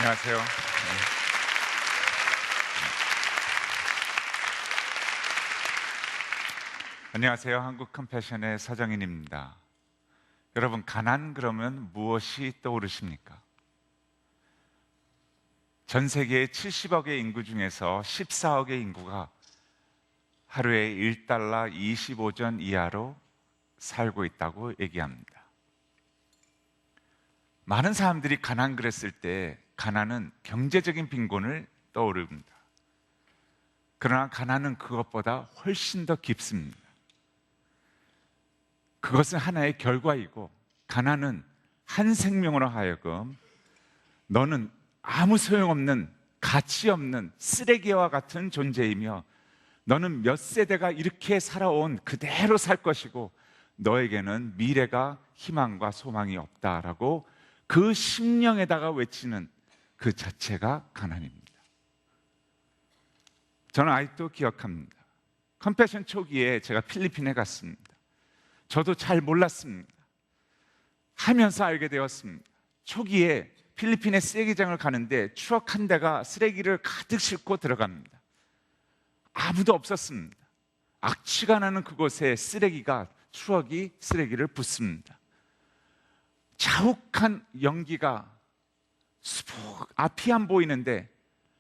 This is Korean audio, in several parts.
안녕하세요. 안녕하세요. 한국 컴패션의 서정인입니다. 여러분, 가난 그러면 무엇이 떠오르십니까? 전 세계 70억의 인구 중에서 14억의 인구가 하루에 1달러 25전 이하로 살고 있다고 얘기합니다. 많은 사람들이 가난 그랬을 때 가난은 경제적인 빈곤을 떠오릅니다. 그러나 가난은 그것보다 훨씬 더 깊습니다. 그것은 하나의 결과이고, 가난은 한 생명으로 하여금 너는 아무 소용없는, 가치 없는 쓰레기와 같은 존재이며, 너는 몇 세대가 이렇게 살아온 그대로 살 것이고, 너에게는 미래가 희망과 소망이 없다라고 그 심령에다가 외치는 그 자체가 가난입니다. 저는 아직도 기억합니다. 컴패션 초기에 제가 필리핀에 갔습니다. 저도 잘 몰랐습니다. 하면서 알게 되었습니다. 초기에 필리핀의 쓰레기장을 가는데 트럭 한 대가 쓰레기를 가득 싣고 들어갑니다. 아무도 없었습니다. 악취가 나는 그곳에 트럭이 쓰레기를 붓습니다. 자욱한 연기가 수북 앞이 안 보이는데,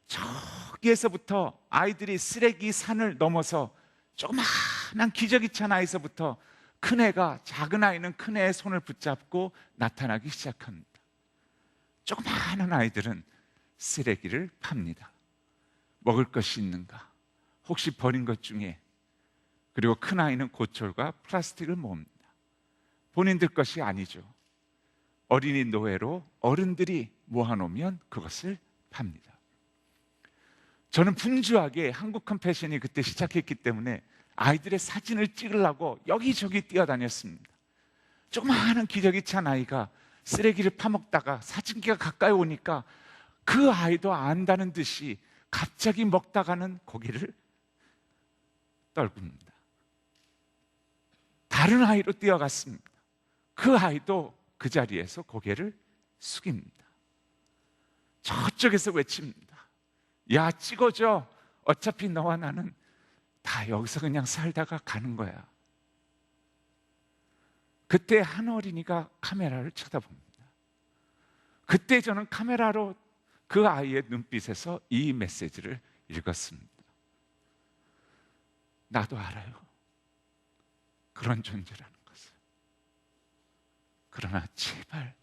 저기에서부터 아이들이 쓰레기 산을 넘어서 조그마한 기저귀 찬 아이서부터 큰 애가, 작은 아이는 큰 애의 손을 붙잡고 나타나기 시작합니다. 조그마한 아이들은 쓰레기를 팝니다. 먹을 것이 있는가? 혹시 버린 것 중에. 그리고 큰 아이는 고철과 플라스틱을 모읍니다. 본인들 것이 아니죠. 어린이 노예로 어른들이 모아놓으면 그것을 팝니다. 저는 분주하게 한국 컴패션이 그때 시작했기 때문에 아이들의 사진을 찍으려고 여기저기 뛰어다녔습니다. 조그마한 기저귀 찬 아이가 쓰레기를 파먹다가 사진기가 가까이 오니까 그 아이도 안다는 듯이 갑자기 먹다가는 고개를 떨굽니다. 다른 아이로 뛰어갔습니다. 그 아이도 그 자리에서 고개를 숙입니다. 저쪽에서 외칩니다. 야, 찍어줘. 어차피 너와 나는 다 여기서 그냥 살다가 가는 거야. 그때 한 어린이가 카메라를 쳐다봅니다. 그때 저는 카메라로 그 아이의 눈빛에서 이 메시지를 읽었습니다. 나도 알아요. 그런 존재라는 것을. 그러나 제발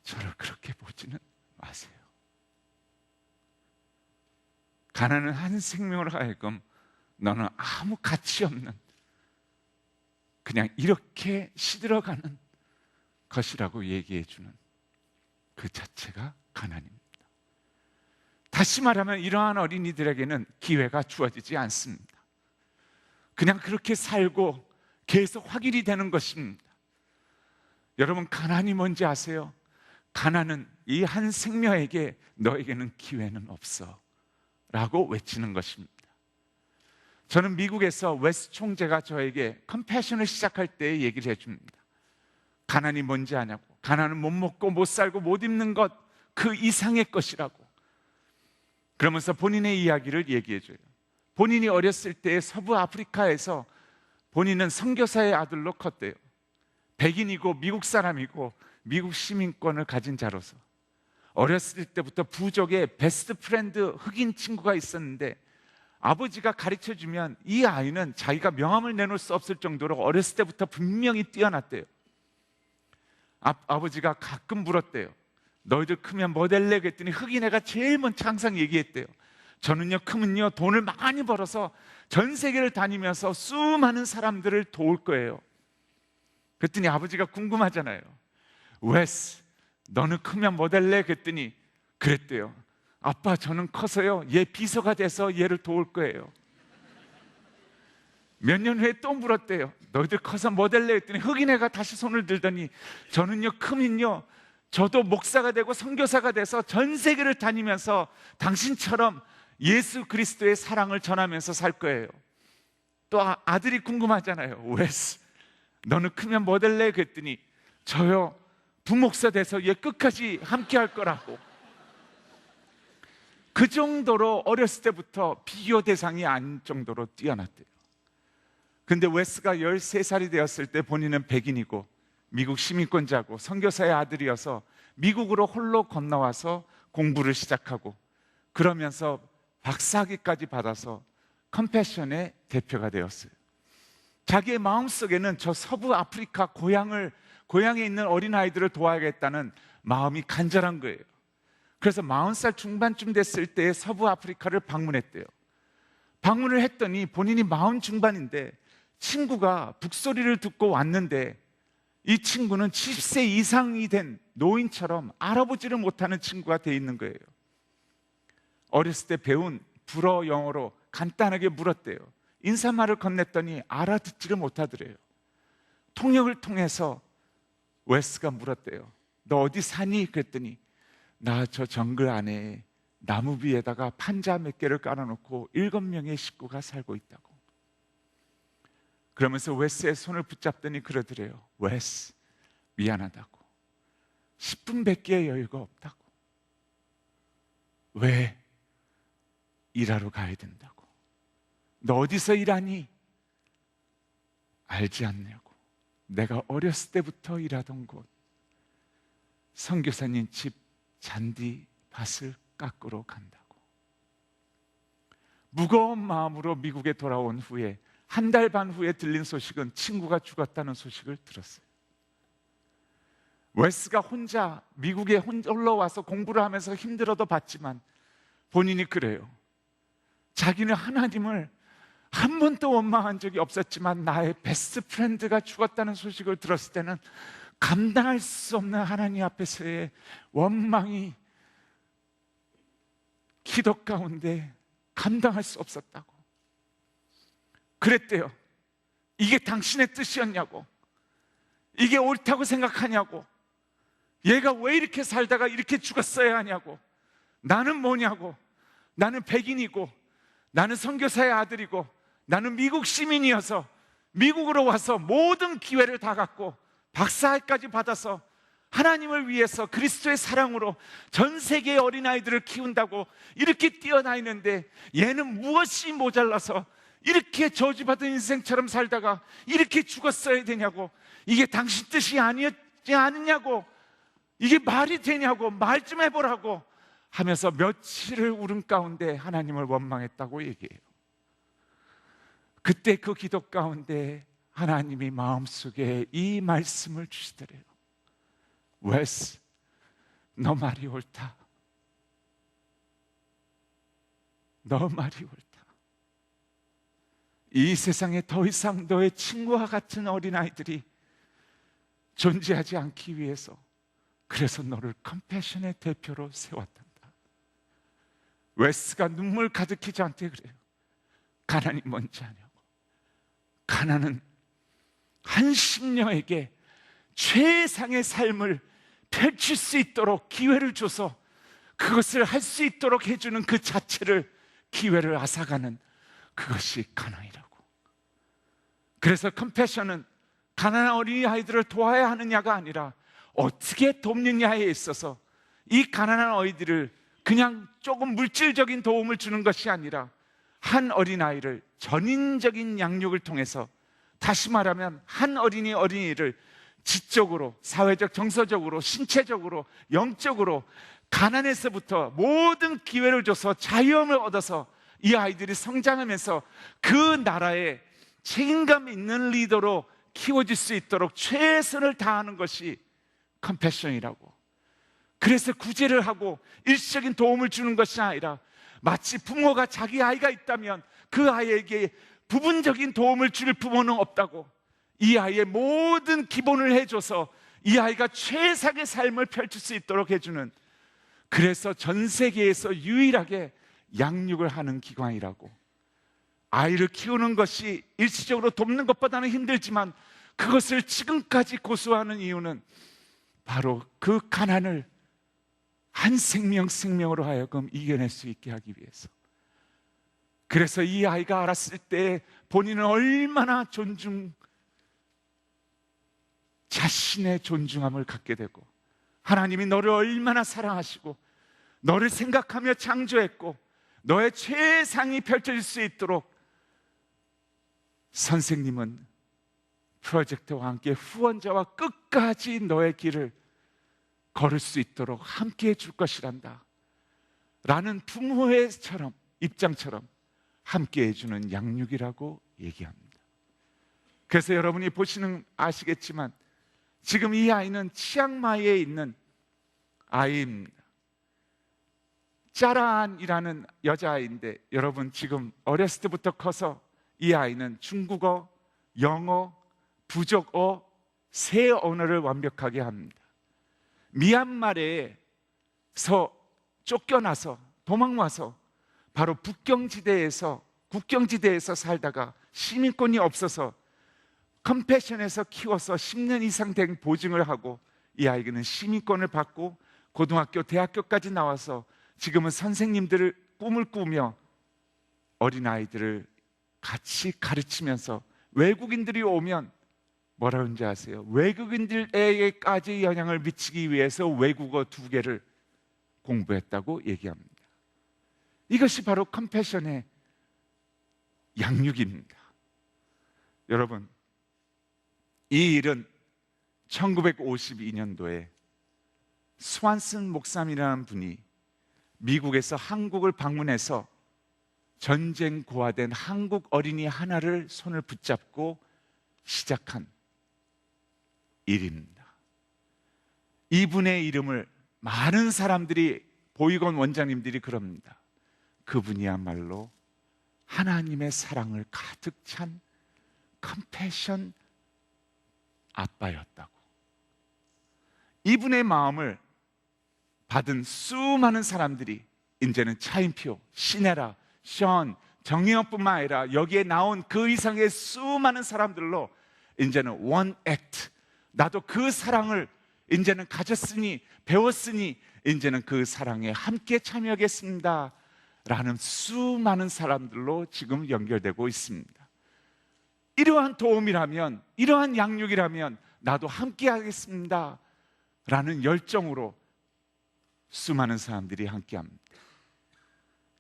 저를 그렇게 보지는 마세요. 가난은 한 생명으로 하여금 너는 아무 가치 없는, 그냥 이렇게 시들어가는 것이라고 얘기해 주는 그 자체가 가난입니다. 다시 말하면 이러한 어린이들에게는 기회가 주어지지 않습니다. 그냥 그렇게 살고 계속 확인이 되는 것입니다. 여러분, 가난이 뭔지 아세요? 가난은 이 한 생명에게 너에게는 기회는 없어 라고 외치는 것입니다. 저는 미국에서 웨스 총재가 저에게 컴패션을 시작할 때 얘기를 해줍니다. 가난이 뭔지 아냐고. 가난은 못 먹고 못 살고 못 입는 것, 그 이상의 것이라고. 그러면서 본인의 이야기를 얘기해줘요. 본인이 어렸을 때 서부 아프리카에서 본인은 선교사의 아들로 컸대요. 백인이고 미국 사람이고 미국 시민권을 가진 자로서 어렸을 때부터 부족의 베스트 프렌드 흑인 친구가 있었는데, 아버지가 가르쳐주면 이 아이는 자기가 명함을 내놓을 수 없을 정도로 어렸을 때부터 분명히 뛰어났대요. 아버지가 가끔 물었대요. 너희들 크면 뭐 될래? 그랬더니 흑인 애가 제일 먼저 항상 얘기했대요. 저는요, 크면요 돈을 많이 벌어서 전 세계를 다니면서 수많은 사람들을 도울 거예요. 그랬더니 아버지가 궁금하잖아요. 웨스, 너는 크면 뭐 될래? 그랬더니 그랬대요. 아빠, 저는 커서요 얘 비서가 돼서 얘를 도울 거예요. 몇 년 후에 또 물었대요. 너희들 커서 뭐 될래? 했더니 흑인 애가 다시 손을 들더니 저는요, 크면요 저도 목사가 되고 선교사가 돼서 전 세계를 다니면서 당신처럼 예수 그리스도의 사랑을 전하면서 살 거예요. 또 아들이 궁금하잖아요. 웨스, 너는 크면 뭐 될래? 그랬더니 저요, 부목사 돼서 얘 끝까지 함께 할 거라고. 그 정도로 어렸을 때부터 비교 대상이 아닌 정도로 뛰어났대요. 근데 웨스가 13살이 되었을 때 본인은 백인이고 미국 시민권자고 선교사의 아들이어서 미국으로 홀로 건너와서 공부를 시작하고, 그러면서 박사학위까지 받아서 컴패션의 대표가 되었어요. 자기의 마음속에는 저 서부 아프리카 고향에 있는 어린아이들을 도와야겠다는 마음이 간절한 거예요. 그래서 40살 중반쯤 됐을 때 서부 아프리카를 방문했대요. 방문을 했더니 본인이 40 중반인데 친구가 북소리를 듣고 왔는데, 이 친구는 70세 이상이 된 노인처럼 알아보지를 못하는 친구가 돼 있는 거예요. 어렸을 때 배운 불어 영어로 간단하게 물었대요. 인사말을 건넸더니 알아듣지를 못하더래요. 통역을 통해서 웨스가 물었대요. 너 어디 사니? 그랬더니 나 저 정글 안에 나무 위에다가 판자 몇 개를 깔아놓고 7명의 식구가 살고 있다고. 그러면서 웨스의 손을 붙잡더니 그러더래요. 웨스, 미안하다고. 10분밖에 여유가 없다고. 왜? 일하러 가야 된다고. 너 어디서 일하니? 알지 않냐고. 내가 어렸을 때부터 일하던 곳, 선교사님 집 잔디 밭을 깎으러 간다고. 무거운 마음으로 미국에 돌아온 후에 한 달 반 후에 들린 소식은 친구가 죽었다는 소식을 들었어요. 웨스가 혼자 미국에 홀로 와서 공부를 하면서 힘들어도 봤지만 본인이 그래요. 자기는 하나님을 한 번도 원망한 적이 없었지만 나의 베스트 프렌드가 죽었다는 소식을 들었을 때는 감당할 수 없는 하나님 앞에서의 원망이 기도 가운데 감당할 수 없었다고 그랬대요. 이게 당신의 뜻이었냐고, 이게 옳다고 생각하냐고, 얘가 왜 이렇게 살다가 이렇게 죽었어야 하냐고, 나는 뭐냐고, 나는 백인이고 나는 선교사의 아들이고 나는 미국 시민이어서 미국으로 와서 모든 기회를 다 갖고 박사학위까지 받아서 하나님을 위해서 그리스도의 사랑으로 전 세계의 어린아이들을 키운다고 이렇게 뛰어다니는데 얘는 무엇이 모자라서 이렇게 저주받은 인생처럼 살다가 이렇게 죽었어야 되냐고, 이게 당신 뜻이 아니었지 않느냐고, 이게 말이 되냐고, 말 좀 해보라고 하면서 며칠을 울음 가운데 하나님을 원망했다고 얘기해요. 그때 그 기도 가운데 하나님이 마음속에 이 말씀을 주시더래요. 웨스, 너 말이 옳다. 너 말이 옳다. 이 세상에 더 이상 너의 친구와 같은 어린아이들이 존재하지 않기 위해서 그래서 너를 컴패션의 대표로 세웠단다. 웨스가 눈물 가득히 저한테 그래요. 가난이 뭔지 아냐고. 가난은 한 심령에게 최상의 삶을 펼칠 수 있도록 기회를 줘서 그것을 할 수 있도록 해주는 그 자체를, 기회를 앗아가는 그것이 가난이라고. 그래서 컴패션은 가난한 어린아이들을 도와야 하느냐가 아니라 어떻게 돕느냐에 있어서 이 가난한 아이들을 그냥 조금 물질적인 도움을 주는 것이 아니라 한 어린아이를 전인적인 양육을 통해서, 다시 말하면 한 어린이를 지적으로, 사회적, 정서적으로, 신체적으로, 영적으로 가난에서부터 모든 기회를 줘서 자유함을 얻어서 이 아이들이 성장하면서 그 나라의 책임감 있는 리더로 키워질 수 있도록 최선을 다하는 것이 컴패션이라고. 그래서 구제를 하고 일시적인 도움을 주는 것이 아니라 마치 부모가 자기 아이가 있다면 그 아이에게 부분적인 도움을 줄 부모는 없다고, 이 아이의 모든 기본을 해줘서 이 아이가 최상의 삶을 펼칠 수 있도록 해주는, 그래서 전 세계에서 유일하게 양육을 하는 기관이라고. 아이를 키우는 것이 일시적으로 돕는 것보다는 힘들지만 그것을 지금까지 고수하는 이유는 바로 그 가난을 한 생명으로 하여금 이겨낼 수 있게 하기 위해서. 그래서 이 아이가 알았을 때 본인은 얼마나 자신의 존중함을 갖게 되고 하나님이 너를 얼마나 사랑하시고 너를 생각하며 창조했고 너의 최상이 펼쳐질 수 있도록 선생님은 프로젝트와 함께 후원자와 끝까지 너의 길을 걸을 수 있도록 함께 해줄 것이란다 라는 부모의 입장처럼 함께 해주는 양육이라고 얘기합니다. 그래서 여러분이 보시는 아시겠지만 지금 이 아이는 치앙마이에 있는 아이입니다. 짜란이라는 여자아이인데 여러분 지금 어렸을 때부터 커서 이 아이는 중국어, 영어, 부족어 세 언어를 완벽하게 합니다. 미얀마에서 쫓겨나서 도망와서 바로 국경지대에서 살다가 시민권이 없어서 컴패션에서 키워서 10년 이상 된 보증을 하고 이 아이는 시민권을 받고 고등학교, 대학교까지 나와서 지금은 선생님들을 꿈을 꾸며 어린아이들을 같이 가르치면서 외국인들이 오면 뭐라 그러는지 아세요? 외국인들에게까지 영향을 미치기 위해서 외국어 2개를 공부했다고 얘기합니다. 이것이 바로 컴패션의 양육입니다. 여러분, 이 일은 1952년도에 스완슨 목사님이라는 분이 미국에서 한국을 방문해서 전쟁 고아된 한국 어린이 하나를 손을 붙잡고 시작한 일입니다. 이분의 이름을 많은 사람들이, 보이건 원장님들이 그럽니다. 그분이야말로 하나님의 사랑을 가득 찬 컴패션 아빠였다고. 이분의 마음을 받은 수많은 사람들이 이제는 차인표, 시네라, 션, 정의원뿐만 아니라 여기에 나온 그 이상의 수많은 사람들로 이제는 원 액트, 나도 그 사랑을 이제는 가졌으니, 배웠으니 이제는 그 사랑에 함께 참여하겠습니다 라는 수많은 사람들로 지금 연결되고 있습니다. 이러한 도움이라면, 이러한 양육이라면 나도 함께 하겠습니다 라는 열정으로 수많은 사람들이 함께 합니다.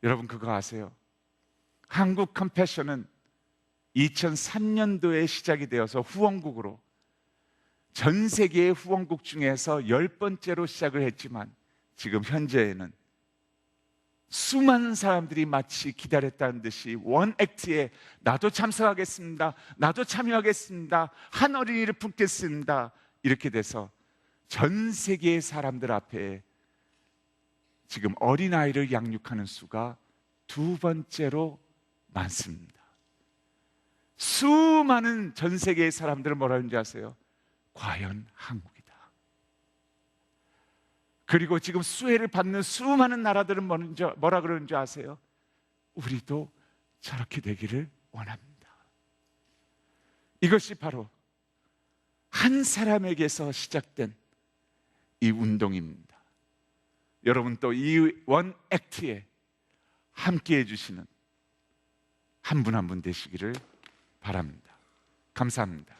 여러분 그거 아세요? 한국 컴패션은 2003년도에 시작이 되어서 후원국으로 전 세계의 후원국 중에서 10번째로 시작을 했지만 지금 현재에는 수많은 사람들이 마치 기다렸다는 듯이 원 액트에 나도 참석하겠습니다, 나도 참여하겠습니다, 한 어린이를 품겠습니다 이렇게 돼서 전 세계의 사람들 앞에 지금 어린아이를 양육하는 수가 2번째로 많습니다. 수많은 전 세계의 사람들은 뭐라 하는지 아세요? 과연 한국이다. 그리고 지금 수혜를 받는 수많은 나라들은 뭐라 그러는지 아세요? 우리도 저렇게 되기를 원합니다. 이것이 바로 한 사람에게서 시작된 이 운동입니다. 여러분 또 이 원 액트에 함께 해주시는 한 분 한 분 되시기를 바랍니다. 감사합니다.